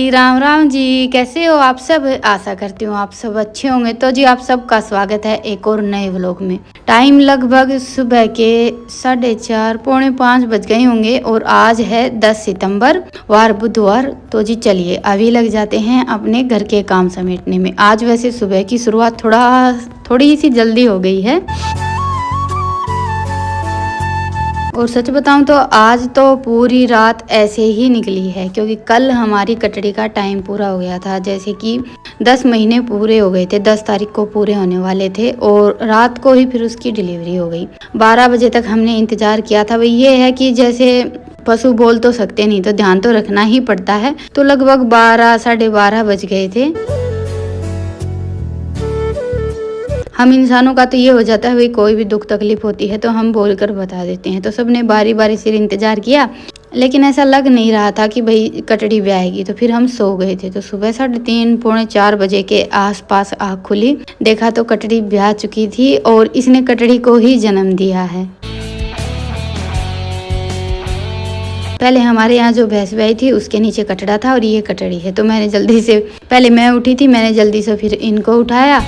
जी, राम राम जी। कैसे हो आप सब? आशा करती हूँ आप सब अच्छे होंगे। तो जी आप सबका स्वागत है एक और नए व्लॉग में। टाइम लगभग सुबह के 4:30 पौने 5 बज गए होंगे और आज है 10 सितंबर वार बुधवार। तो जी चलिए अभी लग जाते हैं अपने घर के काम समेटने में। आज वैसे सुबह की शुरुआत थोड़ी सी जल्दी हो गई है और सच बताऊं तो आज तो पूरी रात ऐसे ही निकली है, क्योंकि कल हमारी कटड़ी का टाइम पूरा हो गया था। जैसे कि 10 महीने पूरे हो गए थे, 10 तारीख को पूरे होने वाले थे और रात को ही फिर उसकी डिलीवरी हो गई। 12 बजे तक हमने इंतजार किया था। वही ये है कि जैसे पशु बोल तो सकते नहीं, तो ध्यान तो रखना ही पड़ता है। तो लगभग 12 साढ़े 12 बज गए थे। हम इंसानों का तो ये हो जाता है, भाई कोई भी दुख तकलीफ होती है तो हम बोलकर बता देते हैं। तो सबने बारी बारी से इंतजार किया, लेकिन ऐसा लग नहीं रहा था कि भाई कटड़ी ब्याहेगी। तो फिर हम सो गए थे। तो सुबह 3:30 पौने 4 बजे के आसपास आँख खुली, देखा तो कटड़ी ब्याह चुकी थी और इसने कटड़ी को ही जन्म दिया है। पहले हमारे यहाँ जो भैंस ब्याही थी उसके नीचे कटड़ा था और ये कटड़ी है। तो मैंने जल्दी से, पहले मैं उठी थी, मैंने जल्दी से फिर इनको उठाया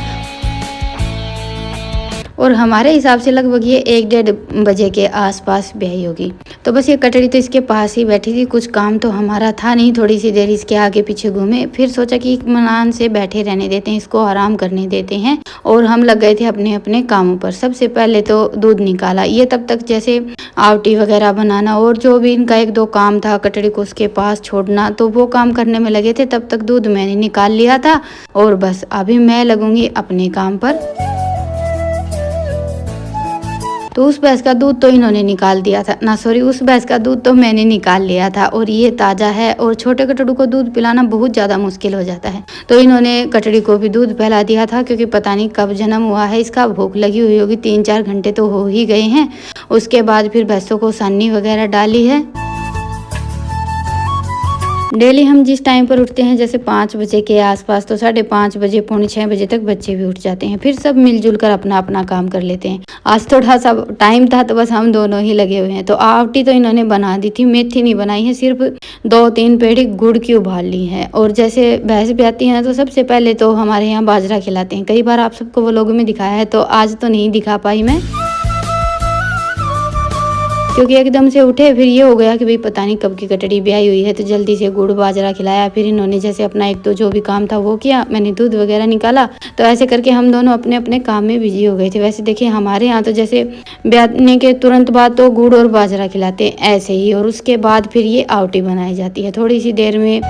और हमारे हिसाब से लगभग ये 1-1:30 बजे के आसपास ब्याही होगी। तो बस ये कटड़ी तो इसके पास ही बैठी थी। कुछ काम तो हमारा था नहीं, थोड़ी सी देर इसके आगे पीछे घूमे, फिर सोचा कि इत्मीनान से बैठे रहने देते हैं, इसको आराम करने देते हैं। और हम लग गए थे अपने अपने कामों पर। सबसे पहले तो दूध निकाला। ये तब तक जैसे आवटी वगैरह बनाना और जो भी इनका 1-2 काम था, कटड़ी को उसके पास छोड़ना, तो वो काम करने में लगे थे। तब तक दूध मैंने निकाल लिया था और बस अभी मैं लगूंगी अपने काम पर। तो उस भैंस का दूध तो इन्होंने निकाल दिया था ना, सॉरी, उस भैंस का दूध तो मैंने निकाल लिया था और ये ताज़ा है। और छोटे कटड़ू को दूध पिलाना बहुत ज़्यादा मुश्किल हो जाता है, तो इन्होंने कटड़ी को भी दूध पिला दिया था। क्योंकि पता नहीं कब जन्म हुआ है इसका, भूख लगी हुई होगी, 3-4 घंटे तो हो ही गए हैं। उसके बाद फिर भैंसों को सानी वगैरह डाली है। डेली हम जिस टाइम पर उठते हैं, जैसे 5 बजे के आसपास, तो 5:30 बजे पौने 6 बजे तक बच्चे भी उठ जाते हैं। फिर सब मिलजुल कर अपना अपना काम कर लेते हैं। आज थोड़ा सा टाइम था तो बस हम दोनों ही लगे हुए हैं। तो आवटी तो इन्होंने बना दी थी, मेथी नहीं बनाई है, सिर्फ 2-3 पेड़ी गुड़ की उबाल ली है। और जैसे भैंस भी आती है ना, तो सबसे पहले तो हमारे यहाँ बाजरा खिलाते हैं। कई बार आप सबको वो लोगों में दिखाया है, तो आज तो नहीं दिखा पाई मैं, क्योंकि एकदम से उठे, फिर ये हो गया कि भाई पता नहीं कब की कटड़ी ब्याही हुई है। तो जल्दी से गुड़ बाजरा खिलाया। फिर इन्होंने जैसे अपना 1-2 जो भी काम था वो किया, मैंने दूध वगैरह निकाला। तो ऐसे करके हम दोनों अपने अपने काम में बिजी हो गए थे। वैसे देखिए हमारे यहाँ तो जैसे ब्याहने के तुरंत बाद तो गुड़ और बाजरा खिलाते हैं ऐसे ही, और उसके बाद फिर ये आवटी बनाई जाती है थोड़ी सी देर में।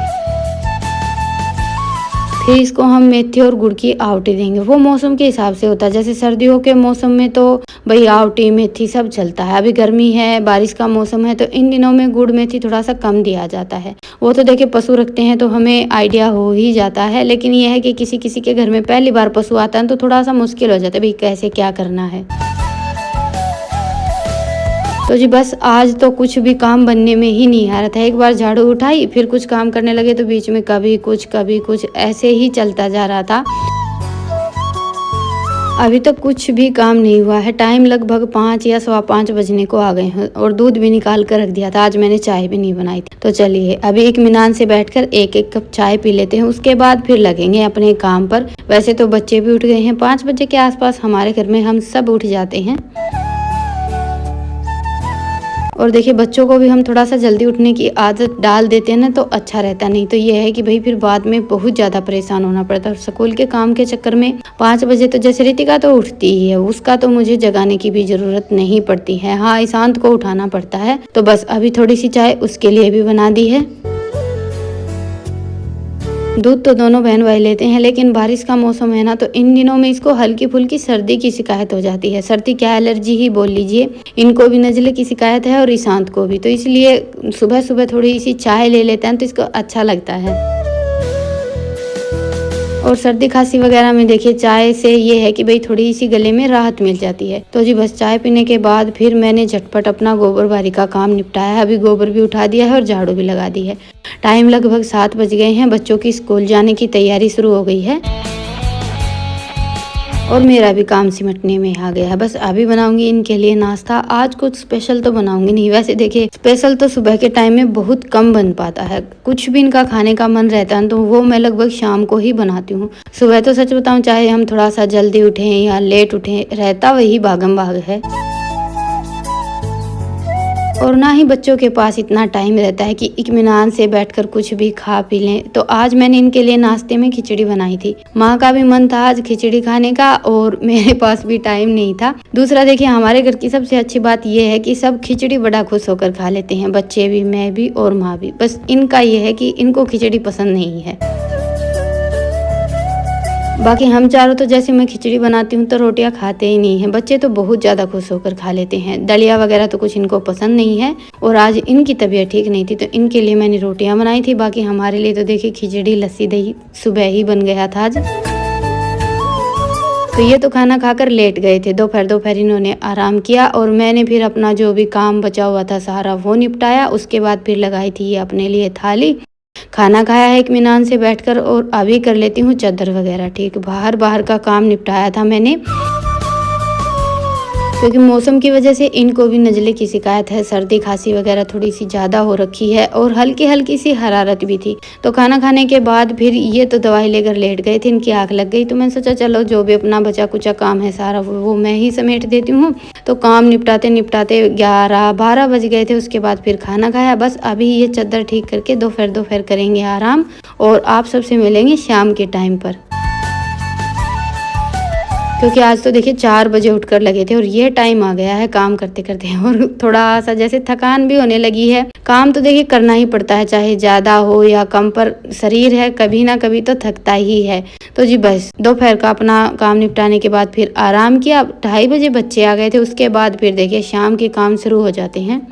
फिर इसको हम मेथी और गुड़ की आवटी देंगे। वो मौसम के हिसाब से होता है। जैसे सर्दियों के मौसम में तो भाई आवटी मेथी सब चलता है। अभी गर्मी है, बारिश का मौसम है, तो इन दिनों में गुड़ मेथी थोड़ा सा कम दिया जाता है। वो तो देखिए पशु रखते हैं तो हमें आइडिया हो ही जाता है, लेकिन ये है कि किसी किसी के घर में पहली बार पशु आता है तो थोड़ा सा मुश्किल हो जाता है भाई कैसे क्या करना है। तो जी बस आज तो कुछ भी काम बनने में ही नहीं आ रहा था। एक बार झाड़ू उठाई, फिर कुछ काम करने लगे, तो बीच में कभी कुछ ऐसे ही चलता जा रहा था। अभी तक कुछ भी काम नहीं हुआ है। टाइम लगभग 5 या 5:15 बजने को आ गए हैं और दूध भी निकाल कर रख दिया था। आज मैंने चाय भी नहीं बनाई थी। तो चलिए अभी इत्मीनान से बैठकर 1-1 कप चाय पी लेते हैं, उसके बाद फिर लगेंगे अपने काम पर। वैसे तो बच्चे भी उठ गए हैं, 5 बजे के आसपास हमारे घर में हम सब उठ जाते हैं। और देखिए बच्चों को भी हम थोड़ा सा जल्दी उठने की आदत डाल देते हैं ना, तो अच्छा रहता। नहीं तो ये है कि भाई फिर बाद में बहुत ज़्यादा परेशान होना पड़ता है। स्कूल के काम के चक्कर में 5 बजे तो जैसे रितिका तो उठती ही है, उसका तो मुझे जगाने की भी ज़रूरत नहीं पड़ती है। हाँ, ईशांत को उठाना पड़ता है। तो बस अभी थोड़ी सी चाय उसके लिए भी बना दी है। दूध तो दोनों बहन भाई लेते हैं, लेकिन बारिश का मौसम है ना, तो इन दिनों में इसको हल्की फुल्की सर्दी की शिकायत हो जाती है। सर्दी क्या, एलर्जी ही बोल लीजिए। इनको भी नज़ले की शिकायत है और ईशांत को भी। तो इसलिए सुबह सुबह थोड़ी सी चाय ले लेते हैं तो इसको अच्छा लगता है। और सर्दी खांसी वगैरह में देखिए चाय से ये है कि भाई थोड़ी सी गले में राहत मिल जाती है। तो जी बस चाय पीने के बाद फिर मैंने झटपट अपना गोबर बारी का काम निपटाया है। अभी गोबर भी उठा दिया है और झाड़ू भी लगा दी है। टाइम लगभग 7 बज गए हैं। बच्चों की स्कूल जाने की तैयारी शुरू हो गई है। और मेरा भी काम सिमटने में आ गया है। बस अभी बनाऊंगी इनके लिए नाश्ता। आज कुछ स्पेशल तो बनाऊंगी नहीं, वैसे देखिए स्पेशल तो सुबह के टाइम में बहुत कम बन पाता है। कुछ भी इनका खाने का मन रहता है तो वो मैं लगभग शाम को ही बनाती हूँ। सुबह तो सच बताऊं, चाहे हम थोड़ा सा जल्दी उठें या लेट उठें, रहता वही भागम भाग है। और ना ही बच्चों के पास इतना टाइम रहता है कि इत्मीनान से बैठकर कुछ भी खा पी लें। तो आज मैंने इनके लिए नाश्ते में खिचड़ी बनाई थी। माँ का भी मन था आज खिचड़ी खाने का और मेरे पास भी टाइम नहीं था। दूसरा देखिए, हमारे घर की सबसे अच्छी बात यह है कि सब खिचड़ी बड़ा खुश होकर खा लेते हैं, बच्चे भी, मैं भी और माँ भी। बस इनका ये है कि इनको खिचड़ी पसंद नहीं है। बाकी हम चारों तो जैसे मैं खिचड़ी बनाती हूँ तो रोटियां खाते ही नहीं हैं। बच्चे तो बहुत ज़्यादा खुश होकर खा लेते हैं। दलिया वगैरह तो कुछ इनको पसंद नहीं है। और आज इनकी तबीयत ठीक नहीं थी तो इनके लिए मैंने रोटियां बनाई थी। बाकी हमारे लिए तो देखिए खिचड़ी लस्सी दही सुबह ही बन गया था आज। तो ये तो खाना खाकर लेट गए थे। दोपहर इन्होंने आराम किया और मैंने फिर अपना जो भी काम बचा हुआ था सारा वो निपटाया। उसके बाद फिर लगाई थी ये अपने लिए थाली। खाना खाया है इत्मीनान से बैठकर और अभी कर लेती हूँ चादर वगैरह ठीक। बाहर का काम निपटाया था मैंने, क्योंकि मौसम की वजह से इनको भी नज़ले की शिकायत है। सर्दी खांसी वगैरह थोड़ी सी ज़्यादा हो रखी है और हल्की सी हरारत भी थी। तो खाना खाने के बाद फिर ये तो दवाई लेकर लेट गए थे, इनकी आँख लग गई। तो मैंने सोचा चलो जो भी अपना बचा कुचा काम है सारा वो मैं ही समेट देती हूँ। तो काम निपटाते निपटाते 11-12 बज गए थे। उसके बाद फिर खाना खाया। बस अभी ये चादर ठीक करके दोपहर करेंगे आराम और आप सबसे मिलेंगे शाम के टाइम पर। क्योंकि आज तो देखिए 4 बजे उठकर लगे थे और ये टाइम आ गया है काम करते करते और थोड़ा सा जैसे थकान भी होने लगी है। काम तो देखिए करना ही पड़ता है, चाहे ज़्यादा हो या कम, पर शरीर है कभी ना कभी तो थकता ही है। तो जी बस दोपहर का अपना काम निपटाने के बाद फिर आराम किया। 2:30 बजे बच्चे आ गए थे। उसके बाद फिर देखिए शाम के काम शुरू हो जाते हैं।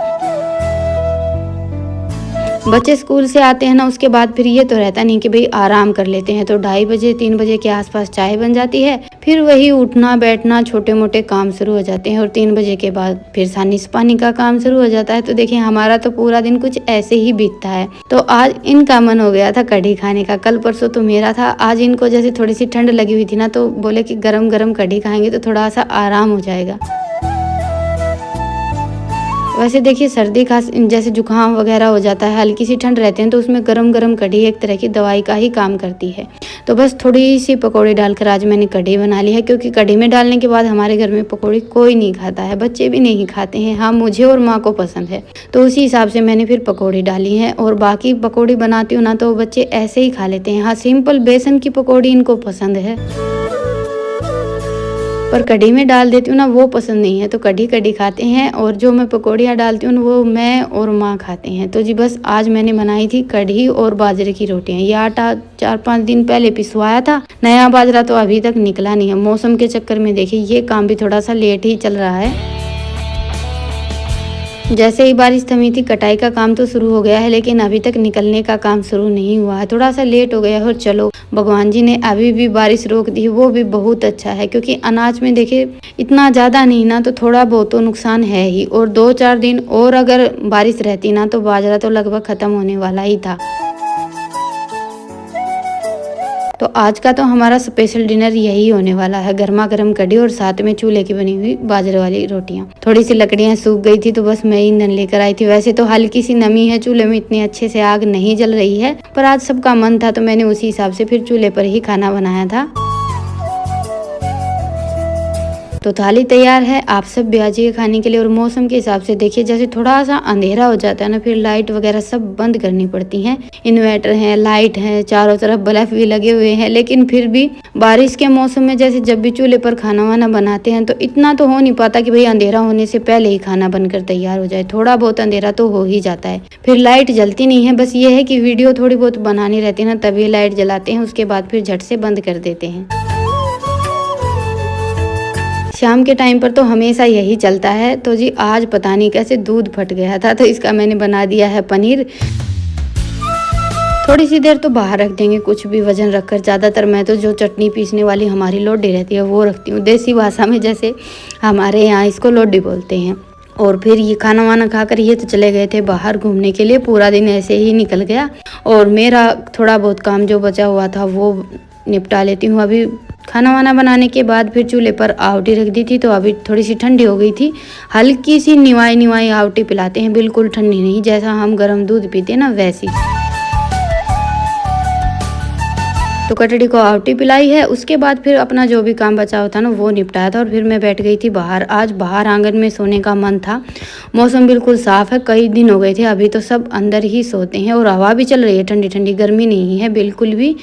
बच्चे स्कूल से आते हैं ना, उसके बाद फिर ये तो रहता नहीं कि भाई आराम कर लेते हैं। तो 2:30 बजे 3 बजे के आसपास चाय बन जाती है। फिर वही उठना बैठना छोटे मोटे काम शुरू हो जाते हैं और 3 बजे के बाद फिर सानिस पानी का काम शुरू हो जाता है। तो देखिए हमारा तो पूरा दिन कुछ ऐसे ही बीतता है। तो आज इनका मन हो गया था कढ़ी खाने का। कल परसों तो मेरा था। आज इनको जैसे थोड़ी सी ठंड लगी हुई थी ना, तो बोले कि गरम गरम कढ़ी खाएंगे तो थोड़ा सा आराम हो जाएगा। वैसे देखिए सर्दी खांसी जैसे जुकाम वगैरह हो जाता है, हल्की सी ठंड रहते हैं, तो उसमें गरम गरम कढ़ी एक तरह की दवाई का ही काम करती है। तो बस थोड़ी सी पकौड़ी डालकर आज मैंने कढ़ी बना ली है, क्योंकि कढ़ी में डालने के बाद हमारे घर में पकौड़ी कोई नहीं खाता है, बच्चे भी नहीं खाते हैं। हाँ, मुझे और माँ को पसंद है, तो उसी हिसाब से मैंने फिर पकौड़ी डाली है। और बाकी पकौड़ी बनाती हूँ ना तो बच्चे ऐसे ही खा लेते हैं। हाँ, सिंपल बेसन की पकौड़ी इनको पसंद है, पर कढ़ी में डाल देती हूँ ना वो पसंद नहीं है। तो कढ़ी खाते हैं और जो मैं पकौड़ियाँ डालती हूँ वो मैं और माँ खाते हैं। तो जी बस आज मैंने बनाई थी कढ़ी और बाजरे की रोटियाँ। ये आटा 4-5 दिन पहले पिसवाया था, नया बाजरा तो अभी तक निकला नहीं है। मौसम के चक्कर में देखिए ये काम भी थोड़ा सा लेट ही चल रहा है। जैसे ही बारिश थमी थी कटाई का काम तो शुरू हो गया है, लेकिन अभी तक निकलने का काम शुरू नहीं हुआ है, थोड़ा सा लेट हो गया है। और चलो भगवान जी ने अभी भी बारिश रोक दी, वो भी बहुत अच्छा है। क्योंकि अनाज में देखिए इतना ज़्यादा नहीं ना, तो थोड़ा बहुत तो नुकसान है ही। और 2-4 दिन और अगर बारिश रहती ना तो बाजरा तो लगभग ख़त्म होने वाला ही था। तो आज का तो हमारा स्पेशल डिनर यही होने वाला है, गर्मा गर्म कढ़ी और साथ में चूल्हे की बनी हुई बाजरे वाली रोटियां। थोड़ी सी लकड़ियां सूख गई थी तो बस मैं ईंधन लेकर आई थी। वैसे तो हल्की सी नमी है, चूल्हे में इतनी अच्छे से आग नहीं जल रही है, पर आज सबका मन था तो मैंने उसी हिसाब से फिर चूल्हे पर ही खाना बनाया था। तो थाली तैयार है, आप सब भी आ जाइए खाने के लिए। और मौसम के हिसाब से देखिए जैसे थोड़ा सा अंधेरा हो जाता है ना, फिर लाइट वगैरह सब बंद करनी पड़ती हैं। इन्वर्टर है, लाइट है, चारों तरफ बल्ब भी लगे हुए हैं, लेकिन फिर भी बारिश के मौसम में जैसे जब भी चूल्हे पर खाना वाना बनाते हैं तो इतना तो हो नहीं पाता कि भाई अंधेरा होने से पहले ही खाना बनकर तैयार हो जाए। थोड़ा बहुत अंधेरा तो हो ही जाता है, फिर लाइट जलती नहीं है। बस ये है कि वीडियो थोड़ी बहुत बनानी रहती है ना, तभी लाइट जलाते हैं, उसके बाद फिर झट से बंद कर देते हैं। शाम के टाइम पर तो हमेशा यही चलता है। तो जी आज पता नहीं कैसे दूध फट गया था, तो इसका मैंने बना दिया है पनीर। थोड़ी सी देर तो बाहर रख देंगे, कुछ भी वजन रखकर। ज़्यादातर मैं तो जो चटनी पीसने वाली हमारी लोडी रहती है वो रखती हूँ, देसी भाषा में जैसे हमारे यहाँ इसको लोडी बोलते हैं। और फिर ये खाना वाना खाकर ये तो चले गए थे बाहर घूमने के लिए। पूरा दिन ऐसे ही निकल गया और मेरा थोड़ा बहुत काम जो बचा हुआ था वो निपटा लेती हूँ। अभी खाना वाना बनाने के बाद फिर चूल्हे पर आवटी रख दी थी, तो अभी थोड़ी सी ठंडी हो गई थी। हल्की सी निवाई निवाई आवटी पिलाते हैं, बिल्कुल ठंडी नहीं, जैसा हम गर्म दूध पीते हैं ना वैसी। तो कटड़ी को आवटी पिलाई है। उसके बाद फिर अपना जो भी काम बचा होता ना वो निपटाया था और फिर मैं बैठ गई थी बाहर। आज बाहर आंगन में सोने का मन था। मौसम बिल्कुल साफ है, कई दिन हो गए थे, अभी तो सब अंदर ही सोते हैं और हवा भी चल रही है ठंडी ठंडी, गर्मी नहीं है बिल्कुल भी।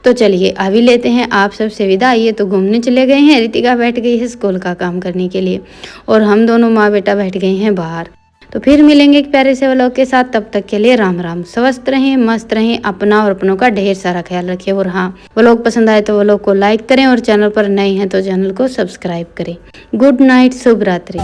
तो चलिए अभी लेते हैं आप सबसे विदा। आइए तो घूमने चले गए हैं। रितिका बैठ गई है स्कूल का काम करने के लिए और हम दोनों माँ बेटा बैठ गए हैं बाहर। तो फिर मिलेंगे एक प्यारे से व्लॉग के साथ, तब तक के लिए राम राम। स्वस्थ रहें, मस्त रहें, अपना और अपनों का ढेर सारा ख्याल रखें। और हाँ, व्लॉग पसंद आए तो व्लॉग को लाइक करें और चैनल पर नए हैं तो चैनल को सब्सक्राइब करें। गुड नाइट, शुभ रात्रि।